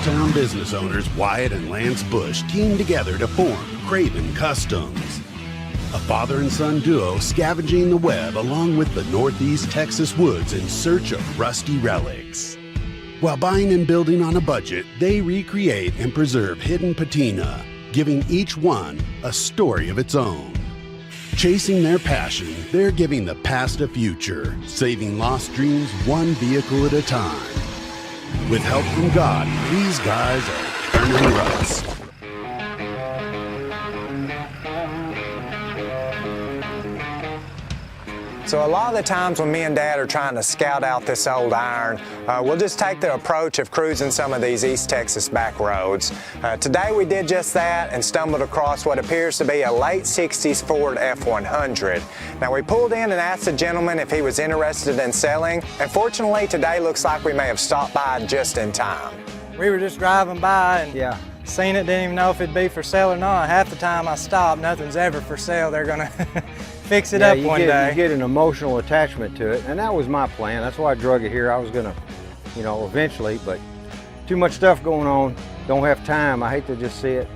small-town business owners Wyatt and Lance Bush teamed together to form Kraven Customs, a father and son duo scavenging the web along with the Northeast Texas woods in search of rusty relics. While buying and building on a budget, they recreate and preserve hidden patina, giving each one a story of its own. Chasing their passion, they're giving the past a future, saving lost dreams one vehicle at a time. With help from God, these guys are Turnin Rust. So a lot of the times when me and Dad are trying to scout out this old iron, we'll just take the approach of cruising some of these East Texas back roads. Today we did just that and stumbled across what appears to be a late 60s Ford F100. Now we pulled in and asked the gentleman if he was interested in selling, and fortunately today looks like we may have stopped by just in time. We were just driving by and seen it, didn't even know if it'd be for sale or not. Half the time I stop, nothing's ever for sale. They're gonna fix it up one day. You get an emotional attachment to it, and that was my plan. That's why I drug it here. I was gonna, eventually, but too much stuff going on, don't have time. I hate to just see it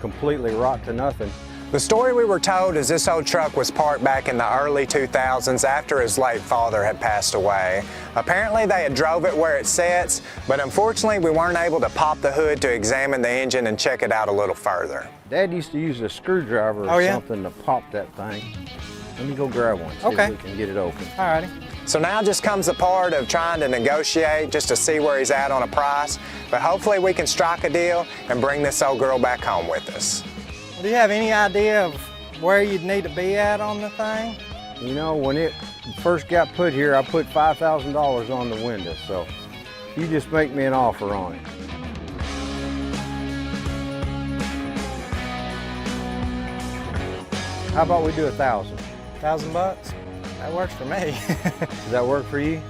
completely rot to nothing. The story we were told is this old truck was parked back in the early 2000s after his late father had passed away. Apparently they had drove it where it sits, but unfortunately we weren't able to pop the hood to examine the engine and check it out a little further. Dad used to use a screwdriver or something to pop that thing. Let me go grab one, see if we can get it open. Alrighty. So now just comes the part of trying to negotiate just to see where he's at on a price, but hopefully we can strike a deal and bring this old girl back home with us. Do you have any idea of where you'd need to be at on the thing? When it first got put here, I put $5,000 on the window, so you just make me an offer on it. How about we do 1,000? 1,000 bucks? That works for me. Does that work for you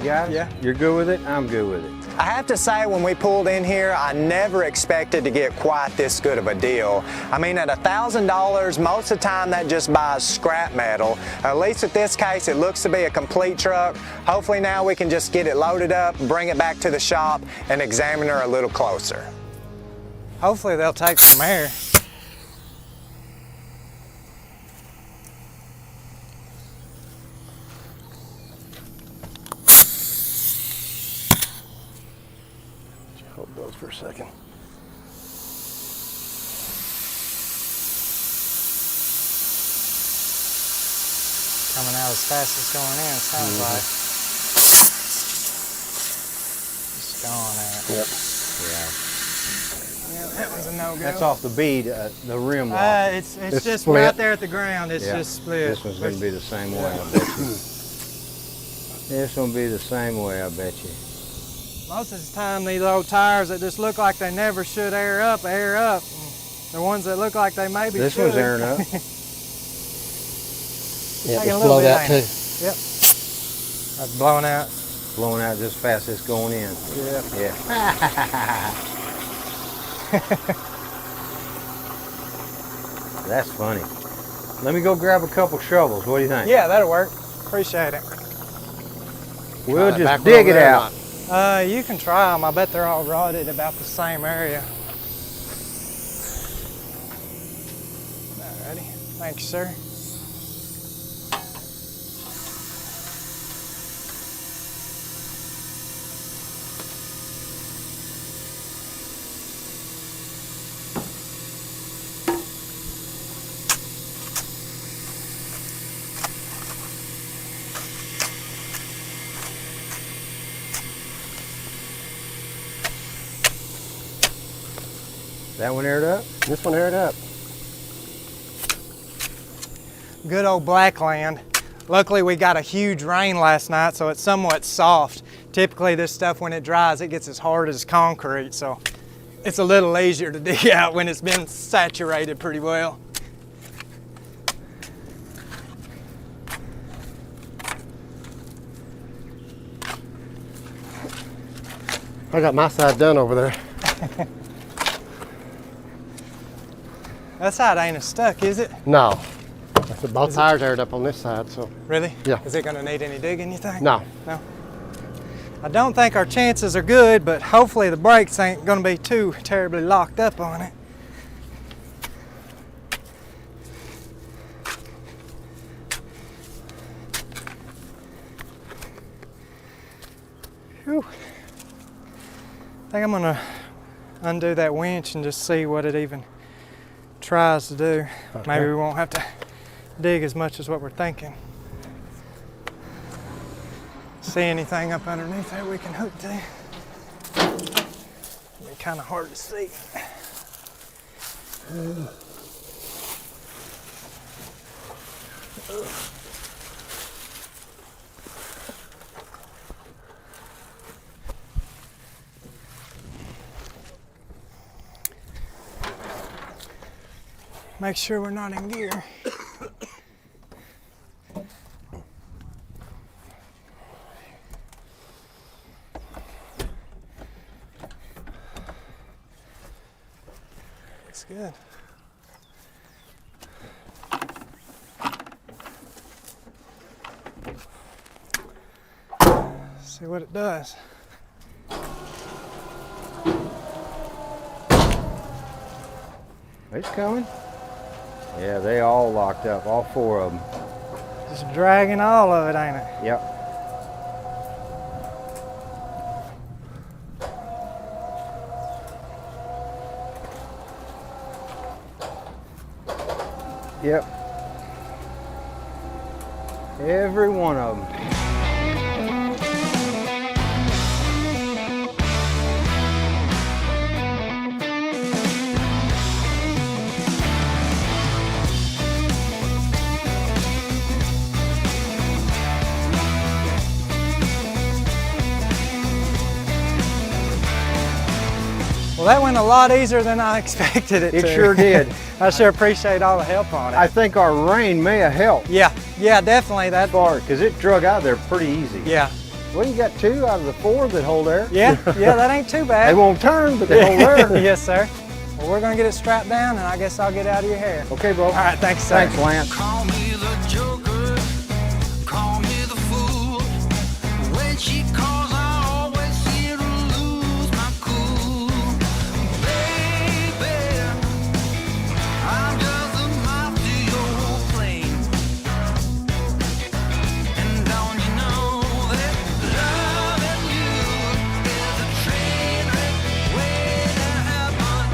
guys? Yeah. You're good with it? I'm good with it. I have to say, when we pulled in here, I never expected to get quite this good of a deal. I mean, at $1,000, most of the time that just buys scrap metal. At least in this case, it looks to be a complete truck. Hopefully now we can just get it loaded up, bring it back to the shop, and examine her a little closer. Hopefully they'll take some air. Hold those for a second. Coming out as fast as going in, sounds like. Just going at it. Yep. Yeah, that was a no-go. That's off the bead, the rim lock. It's just split right there at the ground. It's just split. This one's going to be the same way, I bet you. This one will be the same way, I bet you. Most of the time, these old tires that just look like they never should air up. The ones that look like they maybe this should. One's airing up. Yeah, just blow that too. Yep. That's blowing out. Blowing out just fast as it's going in. Yep. Yeah. That's funny. Let me go grab a couple shovels. What do you think? Yeah, that'll work. Appreciate it. We'll just dig it out. You can try them. I bet they're all rotted about the same area. Alrighty. Thank you, sir. That one aired up? This one aired up. Good old blackland. Luckily we got a huge rain last night, so it's somewhat soft. Typically this stuff, when it dries, it gets as hard as concrete, so it's a little easier to dig out when it's been saturated pretty well. I got my side done over there. That side ain't as stuck, is it? No. Both tires aired up on this side, so. Really? Yeah. Is it gonna need any digging, you think? No. No? I don't think our chances are good, but hopefully the brakes ain't gonna be too terribly locked up on it. Whew. I think I'm gonna undo that winch and just see what it even tries to do. Okay. Maybe we won't have to dig as much as what we're thinking. See anything up underneath there we can hook to? It'll be kind of hard to see. Make sure we're not in gear. Looks good. See what it does. It's coming. Yeah, they all locked up, all 4 of them. Just dragging all of it, ain't it? Yep. Yep. Every one of them. Well, that went a lot easier than I expected it to. It sure did. I sure appreciate all the help on it. I think our rain may have helped. Yeah, definitely. That Far, because it drug out of there pretty easy. Yeah, Well, you got 2 out of the 4 that hold air. yeah, that ain't too bad. They won't turn, but they hold air. Yes, sir. Well, we're gonna get it strapped down, and I guess I'll get out of your hair. Okay, bro. All right, thanks, sir. Thanks, Lance. Call me the joker, call me the fool. When she calls, I always seem to lose my cool. Baby, I'm just a moth to your flame. And don't you know that loving you is a train wreck waiting to happen?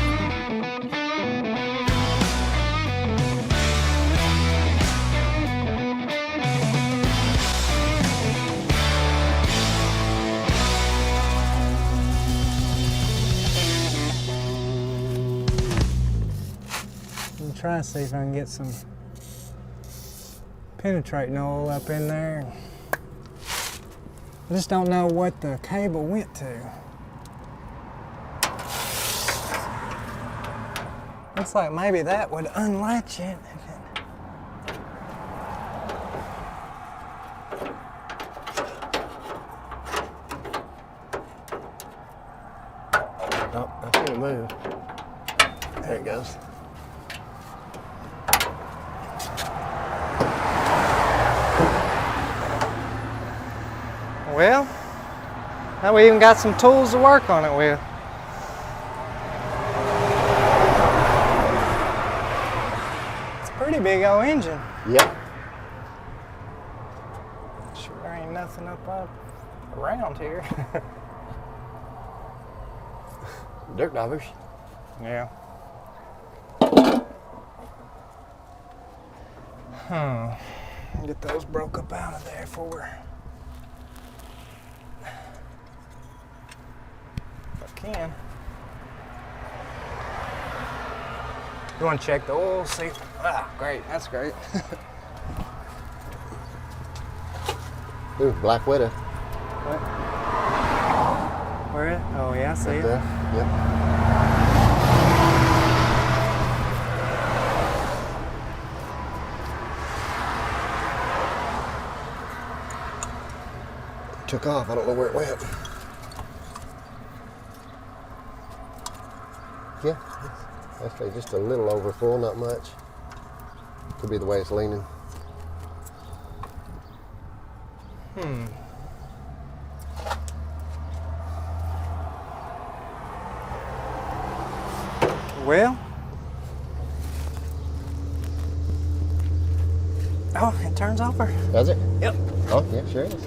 I'm trying to see if I can get some penetrating oil up in there. I just don't know what the cable went to. Looks like maybe that would unlatch it. Oh, I can't move. There it goes. Well, now we even got some tools to work on it with. It's a pretty big old engine. Yep. Sure ain't nothing up around here. Dirt daubers. Yeah. Get those broke up out of there for her. If I can. You want to check the oil? See? Ah, great. That's great. Ooh, black widow. What? Where it? Oh yeah, I see Right it. there. Yep. Took off. I don't know where it went. Yeah, it's actually just a little over full, not much. Could be the way it's leaning. turns over. Does it? Yep. Oh, yeah, sure is.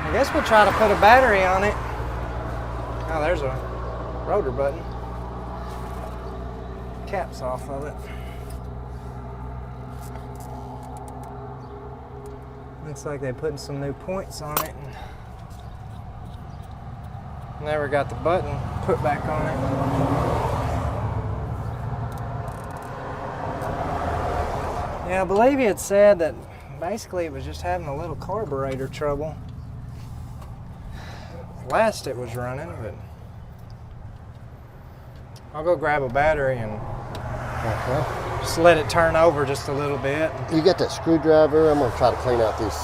I guess we'll try to put a battery on it. Oh, there's a rotor button. Cap's off of it. Looks like they're putting some new points on it. And never got the button put back on it. Yeah, I believe he had said that basically it was just having a little carburetor trouble. Last it was running, but I'll go grab a battery and Okay. just let it turn over just a little bit. You got that screwdriver? I'm gonna try to clean out these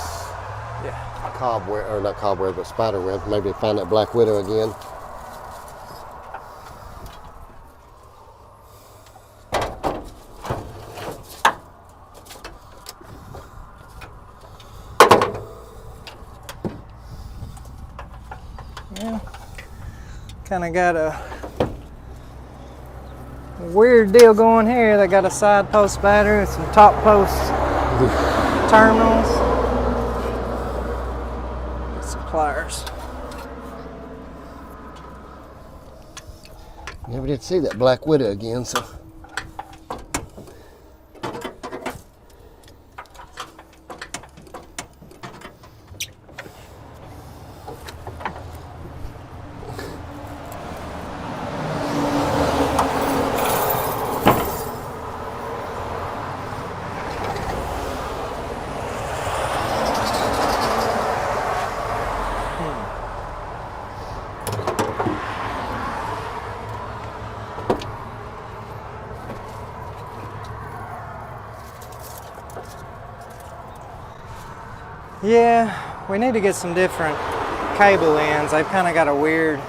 Yeah. cobweb, or not cobweb, but spider web. Maybe find that black widow again. Yeah. Kind of got a weird deal going here. They got a side post battery with some top post terminals. Get some pliers. Never did see that black widow again, so. Yeah, we need to get some different cable ends. They've kind of got a weird,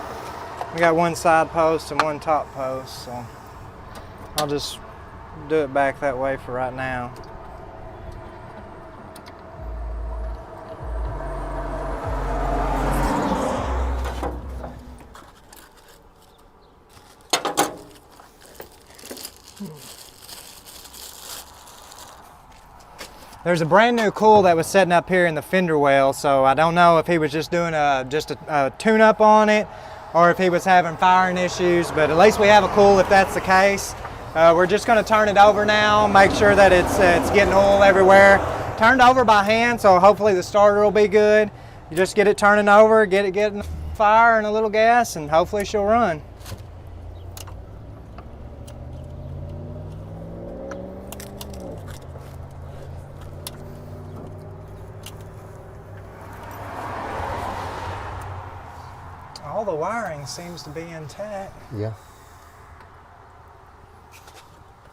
we got one side post and one top post, so I'll just do it back that way for right now. There's a brand new coil that was setting up here in the fender well, so I don't know if he was just doing a tune-up on it or if he was having firing issues, but at least we have a coil if that's the case. We're just going to turn it over now, make sure that it's getting oil everywhere. Turned over by hand, so hopefully the starter will be good. You just get it turning over, get it getting fire and a little gas, and hopefully she'll run. All the wiring seems to be intact. Yeah.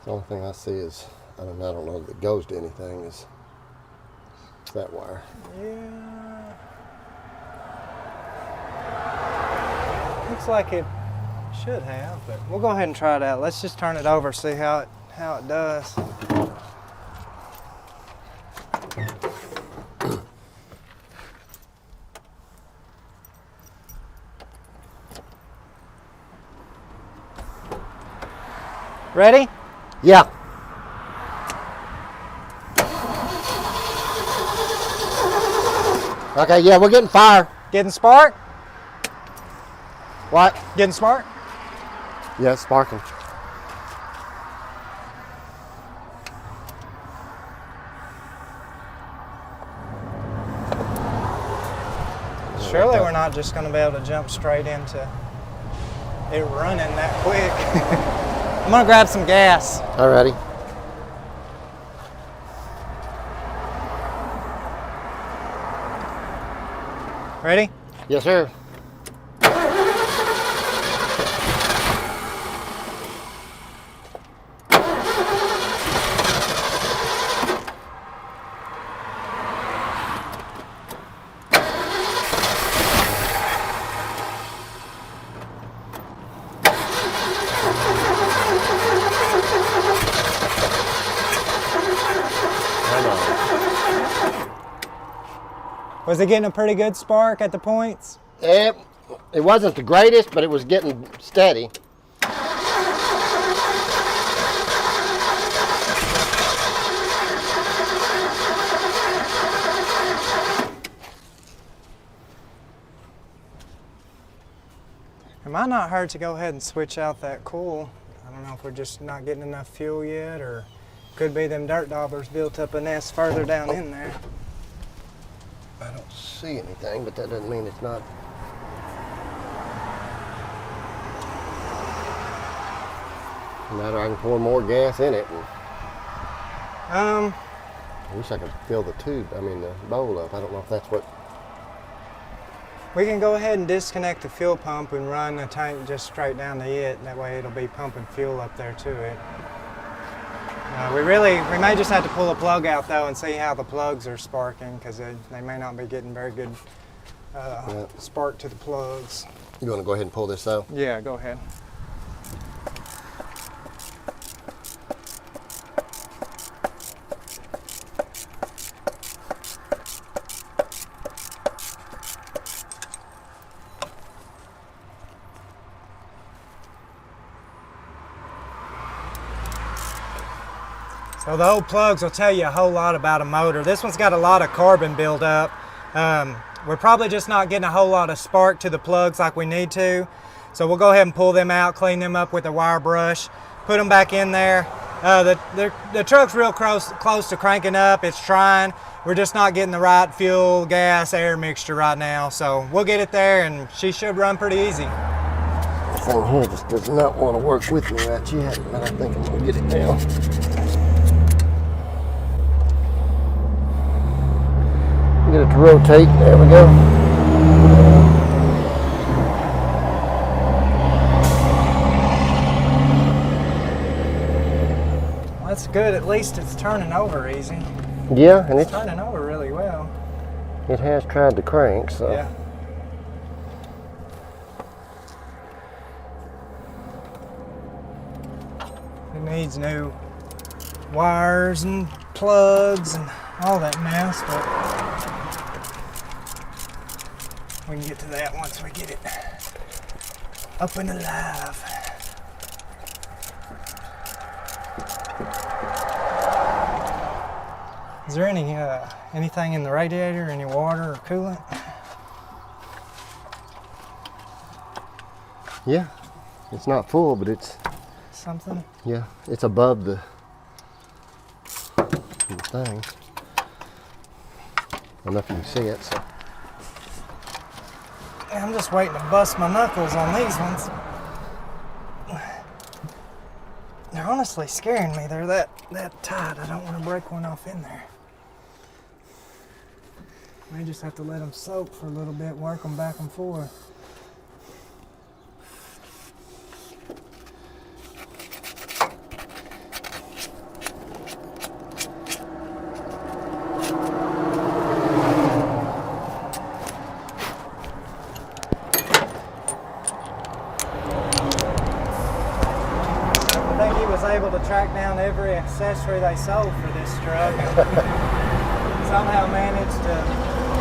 The only thing I see is, I don't know if it goes to anything, is that wire. Yeah. Looks like it should have, but we'll go ahead and try it out. Let's just turn it over, see how it does. Ready? Yeah. Okay, yeah, we're getting fire. Getting spark? What? Getting spark? Yeah, it's sparking. Surely we're not just going to be able to jump straight into it running that quick. I'm going to grab some gas. Alrighty. Ready? Yes, sir. Was it getting a pretty good spark at the points? It wasn't the greatest, but it was getting steady. It might not hurt to go ahead and switch out that coil. I don't know if we're just not getting enough fuel yet, or could be them dirt daubers built up a nest further down in there. I don't see anything, but that doesn't mean it's not. Matter, I can pour more gas in it. And I wish I could fill the the bowl up. I don't know if that's what. We can go ahead and disconnect the fuel pump and run the tank just straight down to it. That way it'll be pumping fuel up there to it. We may just have to pull a plug out though and see how the plugs are sparking, because they may not be getting very good spark to the plugs. You want to go ahead and pull this out? Yeah, go ahead. So the old plugs will tell you a whole lot about a motor. This one's got a lot of carbon buildup. We're probably just not getting a whole lot of spark to the plugs like we need to. So we'll go ahead and pull them out, clean them up with a wire brush, put them back in there. The truck's real close to cranking up. It's trying. We're just not getting the right fuel, gas, air mixture right now. So we'll get it there and she should run pretty easy. This thing here just does not want to work with me right yet, but I think I'm going to get it now. Get it to rotate. There we go. Well, that's good. At least it's turning over easy. Yeah, and It's turning over really well. it has tried to crank, so. Yeah. It needs new wires and plugs and all that mess, but we can get to that once we get it up and alive. Is there anything in the radiator, any water or coolant? Yeah, it's not full, but it's, Something? yeah, it's above the thing. I don't know if you can see it, so. I'm just waiting to bust my knuckles on these ones. They're honestly scaring me. They're that tight. I don't want to break one off in there. May just have to let them soak for a little bit, work them back and forth. I think he was able to track down every accessory they sold for this truck. Somehow managed to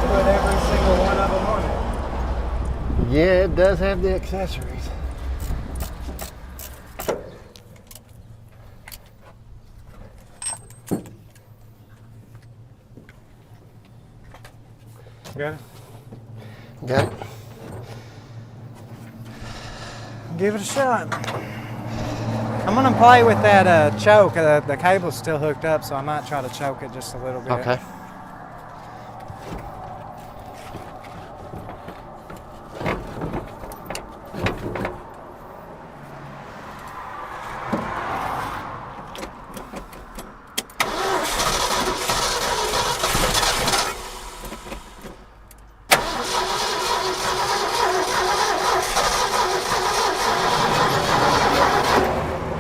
put every single one of them on it. Yeah, it does have the accessories. Got it? Got it. Give it a shot. I'm gonna play with that choke. The cable's still hooked up, so I might try to choke it just a little bit. Okay.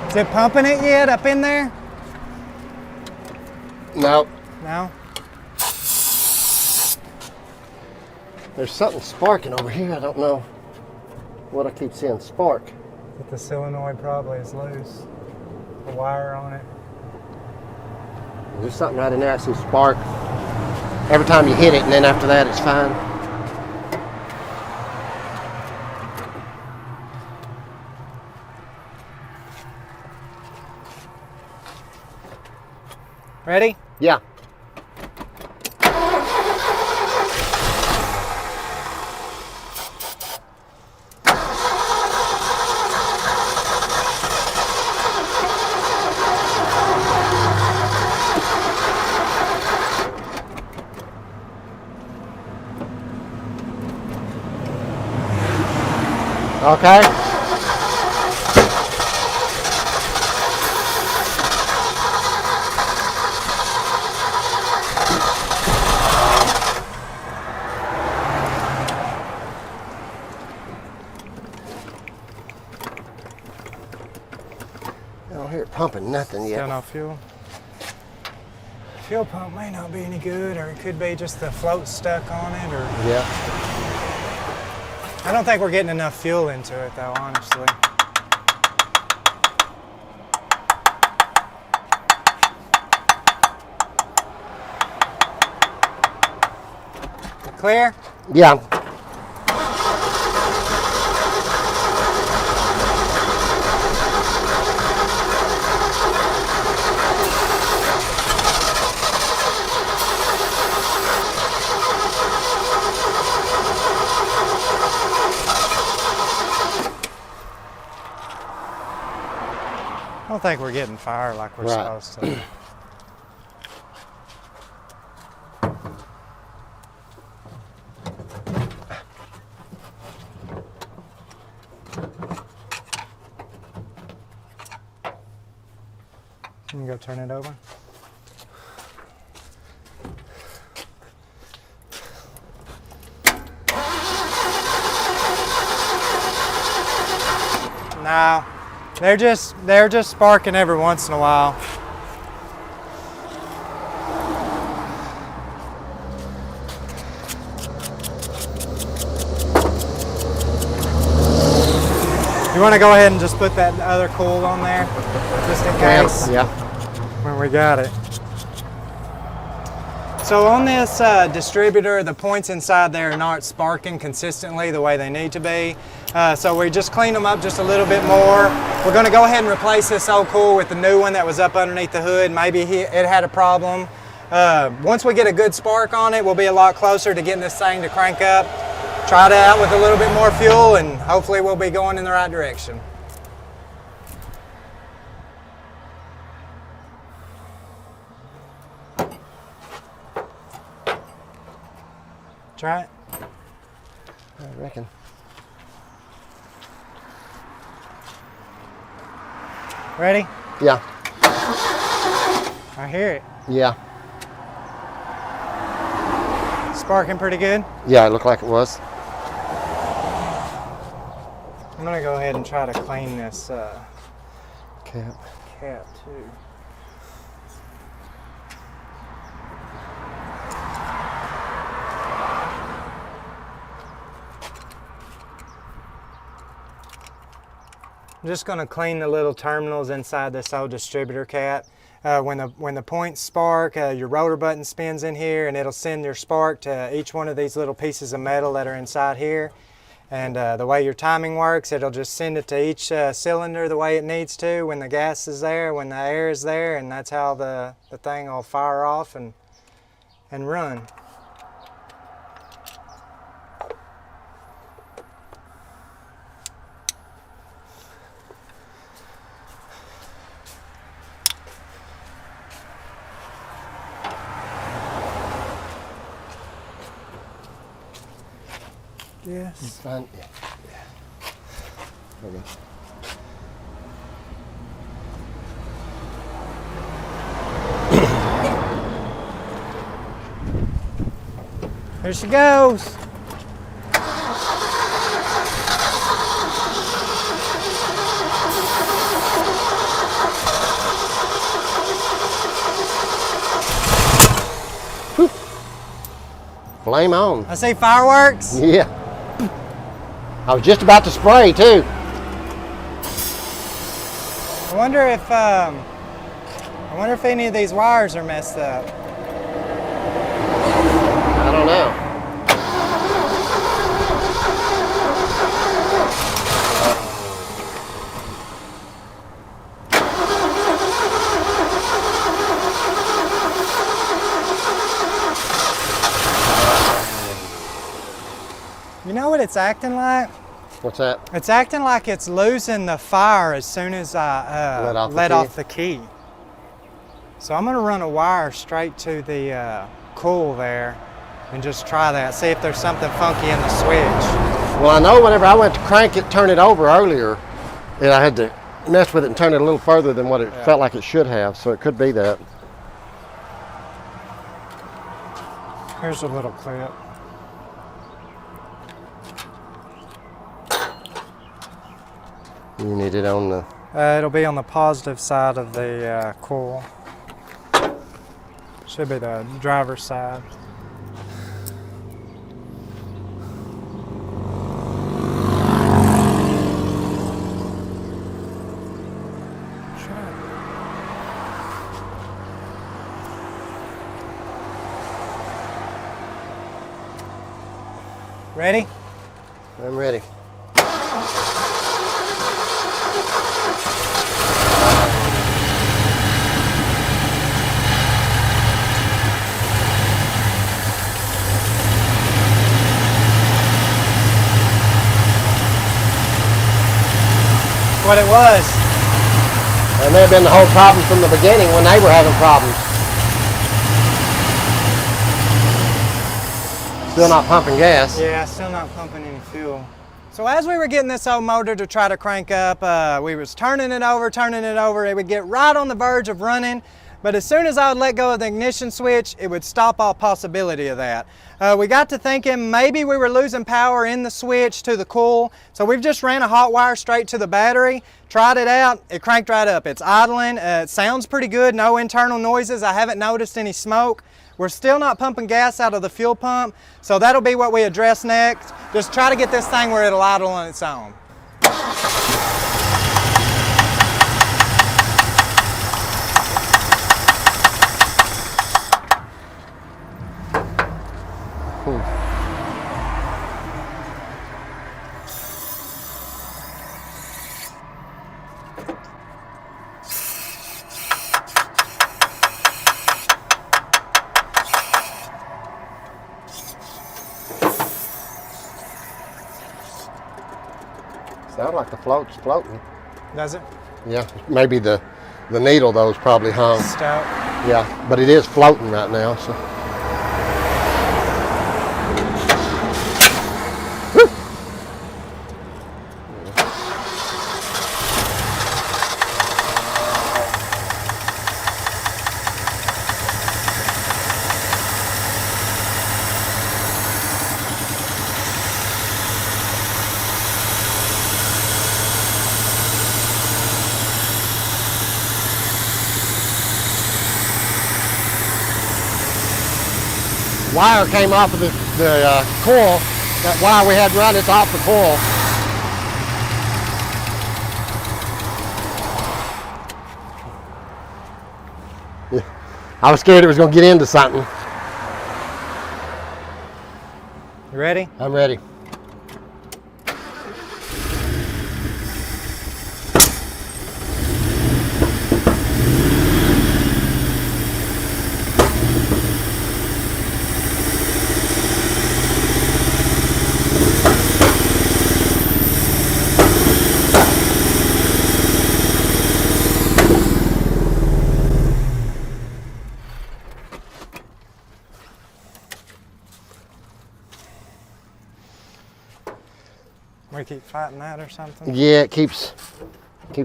Is it pumping it yet up in there? No, No? there's something sparking over here. I don't know what I keep seeing spark. But the solenoid probably is loose. The wire on it. There's something right in there. I see spark. every time you hit it, and then after that it's fine. Ready? Yeah. Okay. I don't hear it pumping nothing yet. Still no fuel. Fuel pump may not be any good, or it could be just the float stuck on it, or Yeah. I don't think we're getting enough fuel into it though, honestly. Clear? Yeah. I don't think we're getting fire like we're Right. supposed to. Can you go turn it over? No, they're just sparking every once in a while. You want to go ahead and just put that other coil on there, just in case. Yeah. When we got it. So on this distributor, the points inside there are not sparking consistently the way they need to be. So we just cleaned them up just a little bit more. We're going to go ahead and replace this old coil with the new one that was up underneath the hood. Maybe it had a problem. Once we get a good spark on it, we'll be a lot closer to getting this thing to crank up. Try it out with a little bit more fuel, and hopefully we'll be going in the right direction. Try it. I reckon. Ready? Yeah. I hear it. Yeah. Sparking pretty good. Yeah, it looked like it was. I'm gonna go ahead and try to clean this Cap. cap too. I'm just going to clean the little terminals inside this old distributor cap. When the points spark, your rotor button spins in here, and it'll send your spark to each one of these little pieces of metal that are inside here. And the way your timing works, it'll just send it to each cylinder the way it needs to when the gas is there, when the air is there, and that's how the thing will fire off and run. Yes. Fine. Yeah. Okay. There she goes. Flame on. I see fireworks. Yeah. I was just about to spray too. I wonder if any of these wires are messed up. now. You know what it's acting like? What's that? It's acting like it's losing the fire as soon as I let off the key. So I'm gonna run a wire straight to the coil there and just try that, see if there's something funky in the switch. Well, I know whenever I went to crank it, turn it over earlier, and I had to mess with it and turn it a little further than what it felt like it should have, so it could be that. Here's a little clip. You need it on the... It'll be on the positive side of the coil. Should be the driver's side. Ready? I'm ready. What it was. That may have been the whole problem from the beginning when they were having problems. Still not pumping gas. Yeah, still not pumping any fuel. So as we were getting this old motor to try to crank up, we was turning it over, it would get right on the verge of running, but as soon as I would let go of the ignition switch, it would stop all possibility of that. We got to thinking maybe we were losing power in the switch to the coil, so we've just ran a hot wire straight to the battery, tried it out, it cranked right up. It's idling, it sounds pretty good, no internal noises, I haven't noticed any smoke. We're still not pumping gas out of the fuel pump, so that'll be what we address next. Just try to get this thing where it'll idle on its own. Sounds like the float's floating. Does it? Yeah, maybe the needle though is probably hung. Stuck. Yeah, but it is floating right now, so. Wire came off of the coil. That wire we had run, it's off the coil. Yeah. I was scared it was going to get into something. You ready? I'm ready. We keep fighting that or something? Yeah, it keeps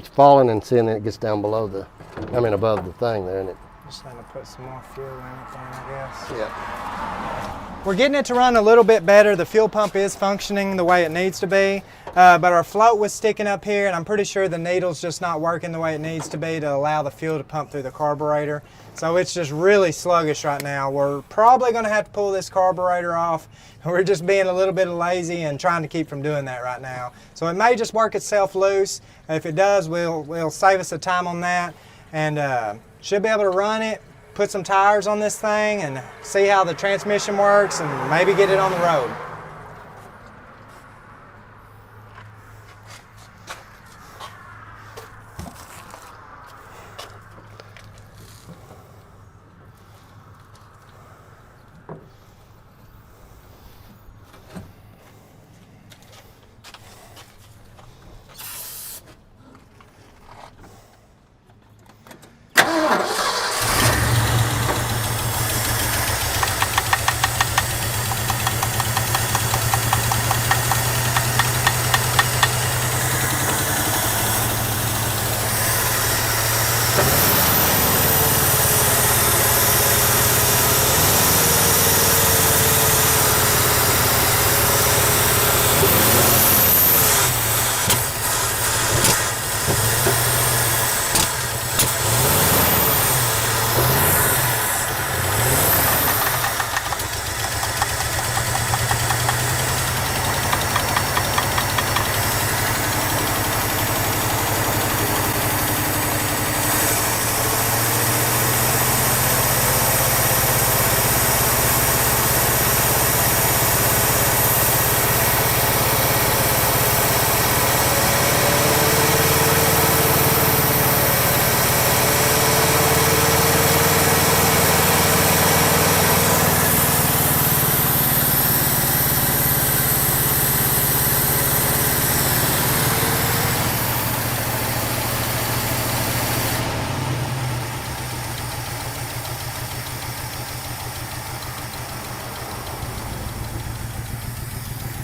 falling and then it gets down below above the thing there, and it. Just need to put some more fuel in it then, I guess. Yeah. We're getting it to run a little bit better. The fuel pump is functioning the way it needs to be, but our float was sticking up here, and I'm pretty sure the needle's just not working the way it needs to be to allow the fuel to pump through the carburetor. So it's just really sluggish right now. We're probably going to have to pull this carburetor off. We're just being a little bit lazy and trying to keep from doing that right now. So it may just work itself loose. If it does, we'll save us the time on that, and should be able to run it put some tires on this thing and see how the transmission works and maybe get it on the road.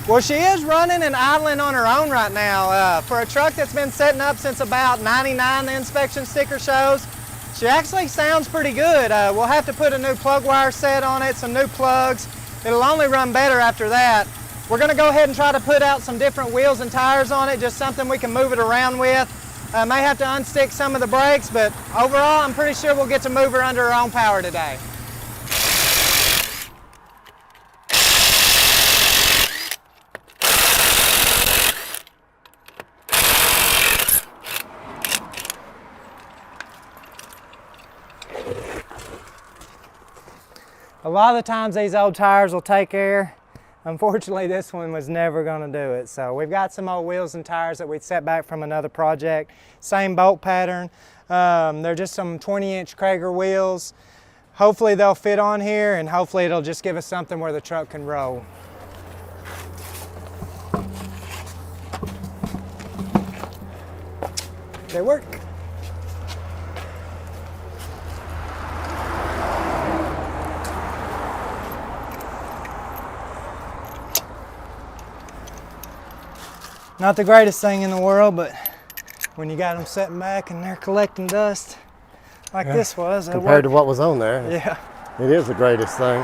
Well, she is running and idling on her own right now. For a truck that's been setting up since about 99, the inspection sticker shows, she actually sounds pretty good. We'll have to put a new plug wire set on it, some new plugs. It'll only run better after that. We're gonna go ahead and try to put out some different wheels and tires on it, just something we can move it around with. May have to unstick some of the brakes, but overall, I'm pretty sure we'll get to move her under her own power today. A lot of the times these old tires will take air. Unfortunately, this one was never going to do it. So we've got some old wheels and tires that we'd set back from another project. Same bolt pattern. They're just some 20-inch Krager wheels. Hopefully they'll fit on here, and hopefully it'll just give us something where the truck can roll. They work. Not the greatest thing in the world, but when you got them sitting back and they're collecting dust like this was, Compared to what was on there, yeah, it is the greatest thing.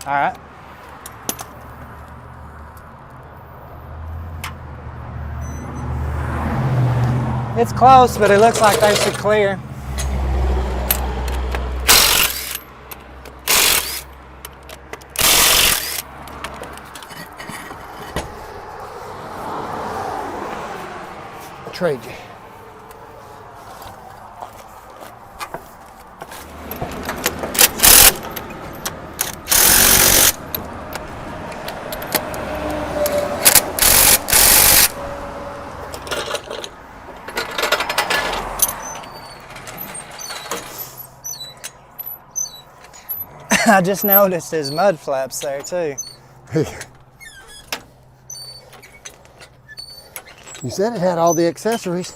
All right. It's close, but it looks like they should clear. Trade you. I just noticed there's mud flaps there too. You said it had all the accessories.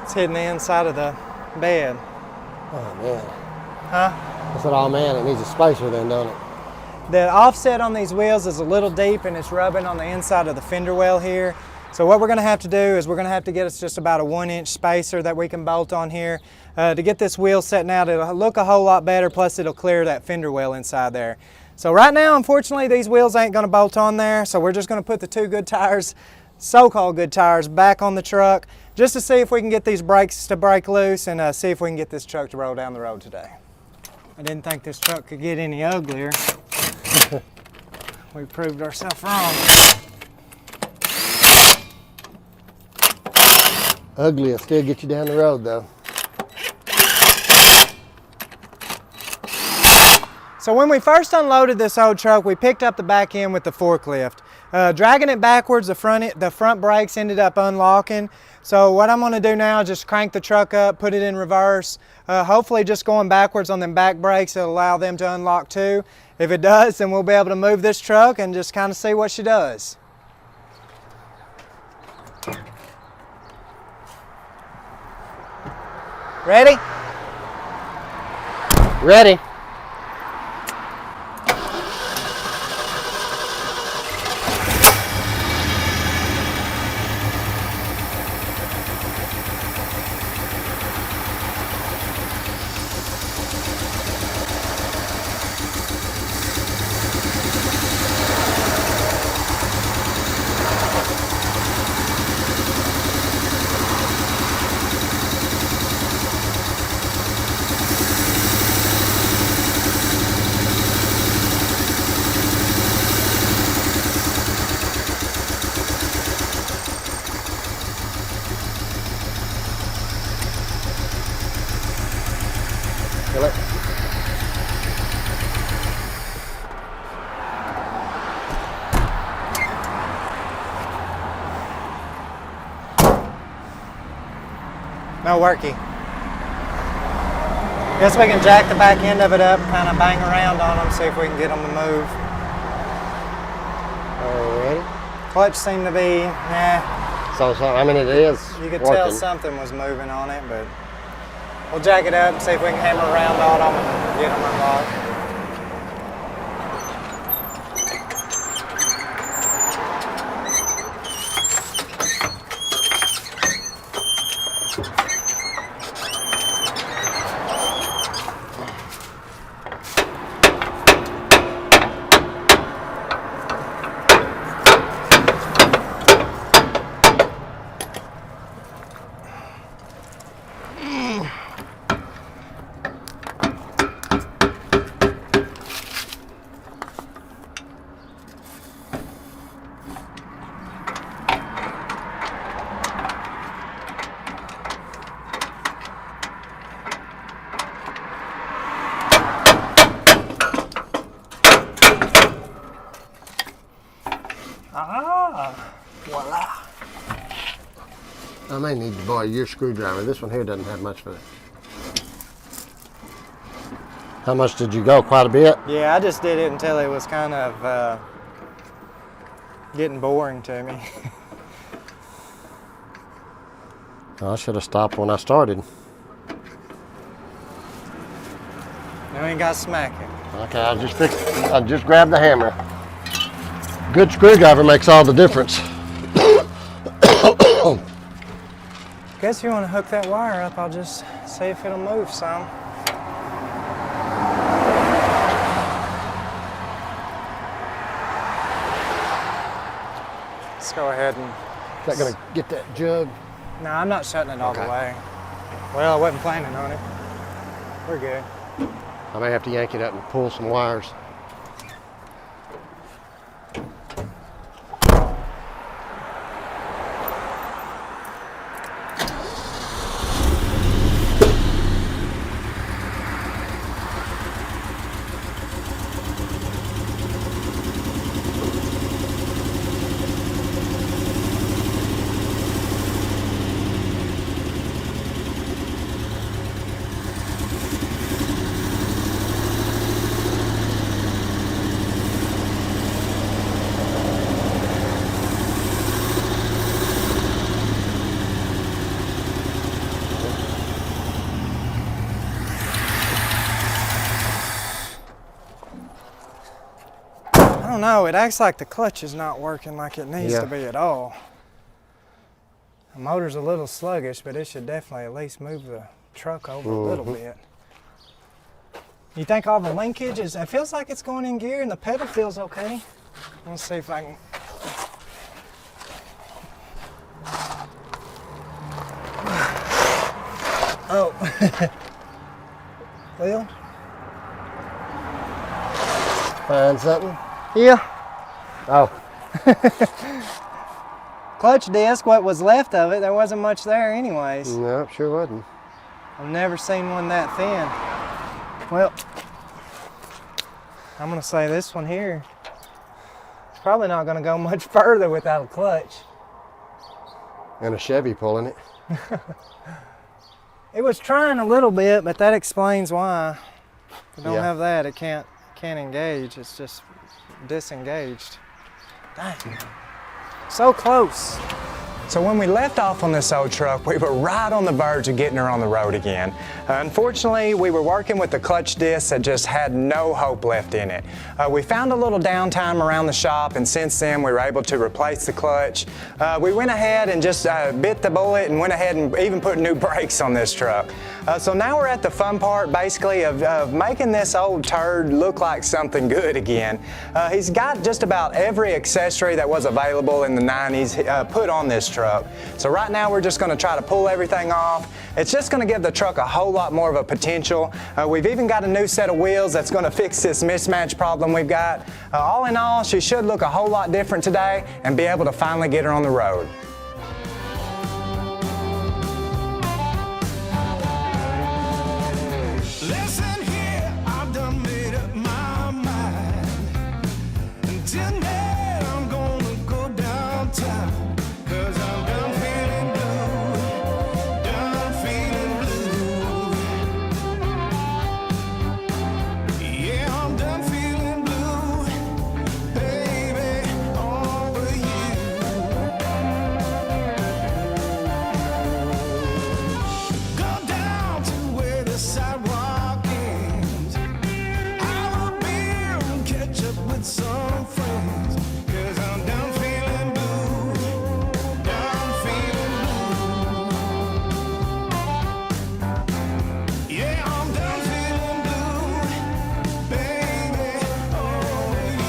It's hitting the inside of the bed. Oh man. Huh? I said, oh man, it needs a spacer then, don't it? The offset on these wheels is a little deep and it's rubbing on the inside of the fender well here. So what we're going to have to do is we're going to have to get us just about a 1-inch spacer that we can bolt on here. To get this wheel setting out, it'll look a whole lot better, plus it'll clear that fender well inside there. So right now, unfortunately, these wheels ain't going to bolt on there, so we're just going to put the 2 good tires, so-called good tires, back on the truck just to see if we can get these brakes to break loose and see if we can get this truck to roll down the road today. I didn't think this truck could get any uglier. We proved ourselves wrong. Ugly will still get you down the road though. So when we first unloaded this old truck, we picked up the back end with the forklift. Dragging it backwards, the front brakes ended up unlocking. So what I'm going to do now is just crank the truck up, put it in reverse. Hopefully just going backwards on them back brakes will allow them to unlock too. If it does, then we'll be able to move this truck and just kind of see what she does. Ready? Ready? Feel it? No worky. Guess we can jack the back end of it up, kind of bang around on them, see if we can get them to move. Alrighty. Clutch seemed to be, nah. So I mean, it is You could working. tell something was moving on it, but we'll jack it up and see if we can hammer around on them and get them unlocked. Ah, voila. I may need to borrow your screwdriver. This one here doesn't have much for it. How much did you go? Quite a bit? Yeah, I just did it until it was kind of getting boring to me. I should have stopped when I started. Now we ain't got smacking. Okay, I just grabbed the hammer. Good screwdriver makes all the difference. Guess if you want to hook that wire up, I'll just see if it'll move some. Let's go ahead and... Is that gonna get that jug? No, I'm not shutting it all the Okay. way. Well, I wasn't planning on it. We're good. I may have to yank it up and pull some wires. don't know. It acts like the clutch is not working like it needs Yeah. to be at all. The motor's a little sluggish, but it should definitely at least move the truck over a little bit. You think all the linkage is, it feels like it's going in gear and the pedal feels okay. Let's see if I can. Oh. Well. Find something? Yeah. Oh, Clutch disc, what was left of it, there wasn't much there anyways. no, sure wasn't. I've never seen one that thin. Well, I'm gonna say this one here, it's probably not gonna go much further without a clutch. And a Chevy pulling it. It was trying a little bit, but that explains why. If you don't Yeah. have that, it can't engage, it's just disengaged. Dang, so close. So when we left off on this old truck, we were right on the verge of getting her on the road again. Unfortunately, we were working with the clutch disc that just had no hope left in it. We found a little downtime around the shop, and since then we were able to replace the clutch. We went ahead and just bit the bullet and went ahead and even put new brakes on this truck. So now we're at the fun part, basically, of making this old turd look like something good again. He's got just about every accessory that was available in the 90s put on this truck. So right now we're just going to try to pull everything off. It's just going to give the truck a whole lot more of a potential. We've even got a new set of wheels that's going to fix this mismatch problem we've got. All in all, she should look a whole lot different today and be able to finally get her on the road. Listen here, I've done made up my mind. And tonight I'm gonna go downtown. 'Cause I'm done feeling blue. Done feeling blue. Yeah, I'm done feeling blue. Baby, over you. Go down to where the sidewalk ends. Have a beer and catch up with some friends. 'Cause I'm done feeling blue. Done feeling blue. Yeah, I'm done feeling blue. Baby, over you.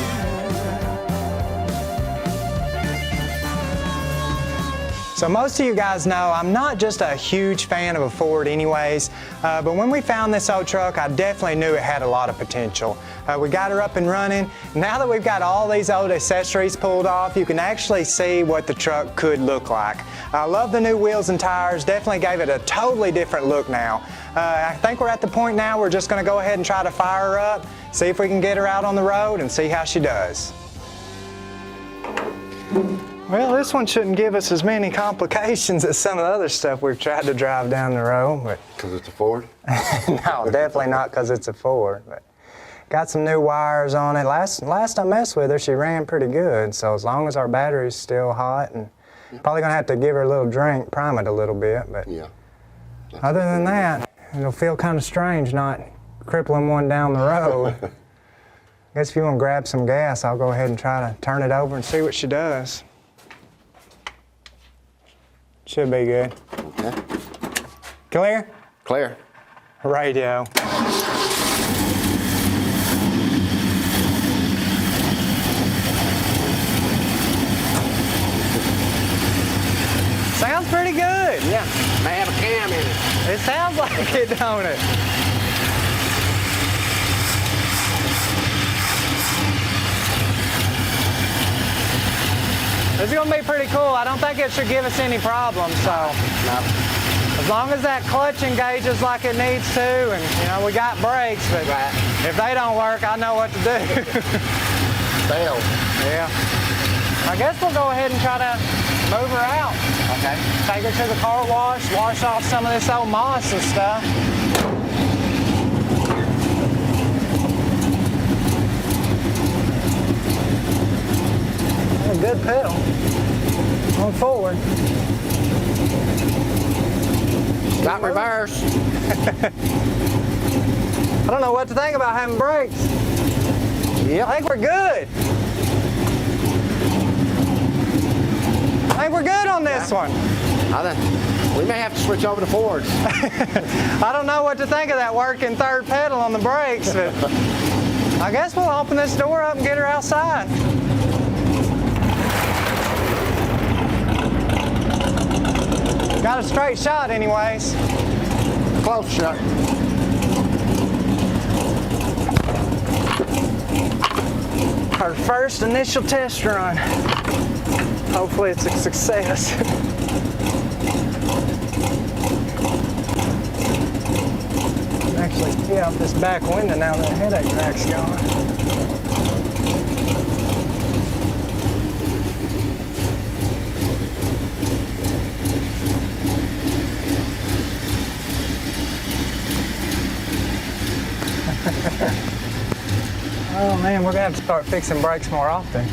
So most of you guys know I'm not just a huge fan of a Ford anyways, but when we found this old truck, I definitely knew it had a lot of potential. We got her up and running. Now that we've got all these old accessories pulled off, you can actually see what the truck could look like. I love the new wheels and tires, definitely gave it a totally different look now. I think we're at the point now we're just gonna go ahead and try to fire her up, see if we can get her out on the road and see how she does. Well, this one shouldn't give us as many complications as some of the other stuff we've tried to drive down the road, but Because it's a Ford? no, definitely not because it's a Ford. But got some new wires on it. Last I messed with her, she ran pretty good. So as long as our battery's still hot, and probably gonna have to give her a little drink, prime it a little bit. But Yeah. other than that, it'll feel kind of strange not crippling one down the road. I guess if you want to grab some gas, I'll go ahead and try to turn it over and see what she does. Should be good. Okay. Clear? Clear. Radio. Sounds pretty good. Yeah. May have a cam in it. It sounds like it, don't it? This is gonna be pretty cool. I don't think it should give us any problems, so. No. As long as that clutch engages like it needs to, and you know, we got brakes, but Right. if they don't work, I know what to do. Fail. Yeah. I guess we'll go ahead and try to move her out. Okay. Take her to the car wash, wash off some of this old moss and stuff. A good pedal. On forward. Got reverse. I don't know what to think about having brakes. Yep. I think we're good. I think we're good on this one. We may have to switch over to Fords. I don't know what to think of that working third pedal on the brakes, but I guess we'll open this door up and get her outside. Got a straight shot anyways. Close shot. Our first initial test run. Hopefully it's a success. Actually get out this back window now that the headache rack's gone. Oh man, we're gonna have to start fixing brakes more often.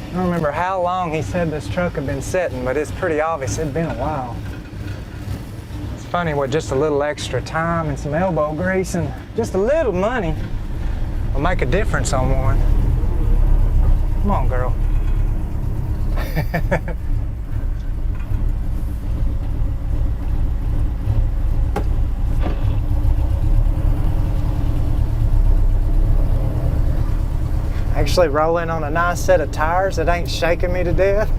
I don't remember how long he said this truck had been sitting, but it's pretty obvious it'd been a while. It's funny what just a little extra time and some elbow grease and just a little money will make a difference on one. Come on, girl. Actually rolling on a nice set of tires that ain't shaking me to death.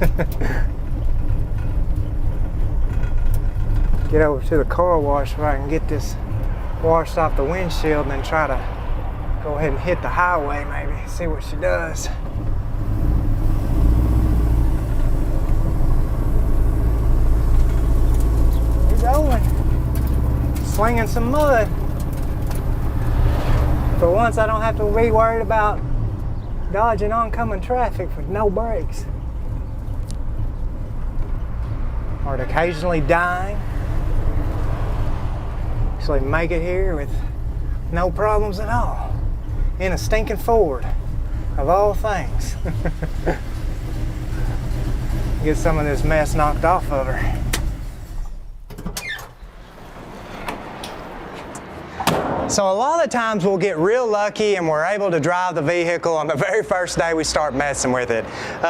Get over to the car wash where I can get this washed off the windshield and then try to go ahead and hit the highway maybe, see what she does. We're going. Slinging some mud. For once I don't have to be worried about dodging oncoming traffic with no brakes. Or occasionally dying. Actually make it here with no problems at all. In a stinking Ford, of all things. Get some of this mess knocked off of her. So a lot of times we'll get real lucky and we're able to drive the vehicle on the very first day we start messing with it.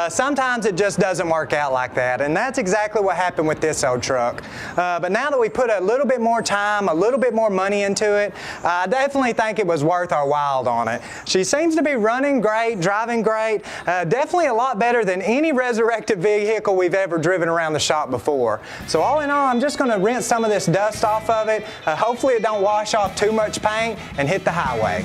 Sometimes it just doesn't work out like that, and that's exactly what happened with this old truck. But now that we put a little bit more time, a little bit more money into it, I definitely think it was worth our while on it. She seems to be running great, driving great, definitely a lot better than any resurrected vehicle we've ever driven around the shop before. So all in all, I'm just going to rinse some of this dust off of it. Hopefully it don't wash off too much paint and hit the highway.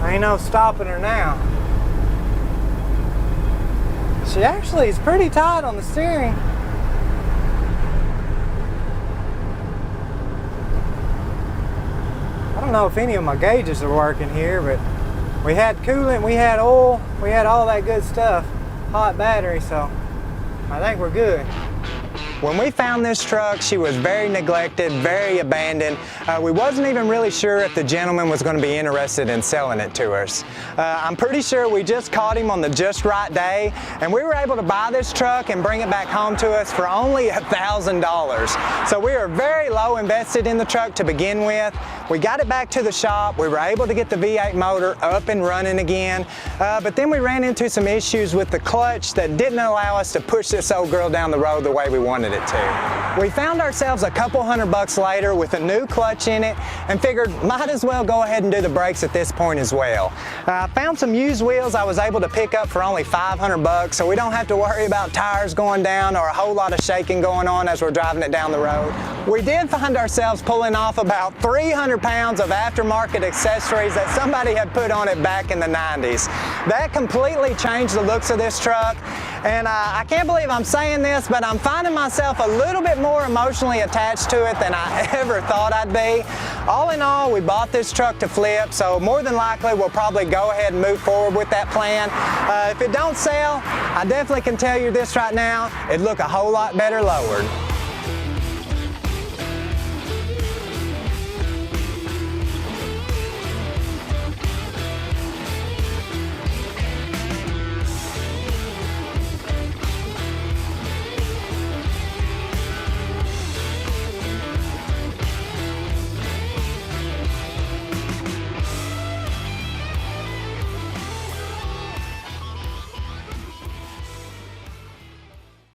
Ain't no stopping her now. She actually is pretty tight on the steering. I don't know if any of my gauges are working here, but we had coolant, we had oil, we had all that good stuff. Hot battery, so I think we're good. When we found this truck, she was very neglected, very abandoned. We wasn't even really sure if the gentleman was going to be interested in selling it to us. I'm pretty sure we just caught him on the just right day, and we were able to buy this truck and bring it back home to us for only $1,000. So we were very low invested in the truck to begin with. We got it back to the shop. We were able to get the V8 motor up and running again, but then we ran into some issues with the clutch that didn't allow us to push this old girl down the road the way we wanted wanted it to. We found ourselves a couple $100 later with a new clutch in it and figured might as well go ahead and do the brakes at this point as well. I found some used wheels I was able to pick up for only $500, so we don't have to worry about tires going down or a whole lot of shaking going on as we're driving it down the road. We did find ourselves pulling off about 300 pounds of aftermarket accessories that somebody had put on it back in the 90s. That completely changed the looks of this truck, and I can't believe I'm saying this, but I'm finding myself a little bit more emotionally attached to it than I ever thought I'd be. All in all, we bought this truck to flip, so more than likely we'll probably go ahead and move forward with that plan. If it don't sell, I definitely can tell you this right now, it'd look a whole lot better lowered.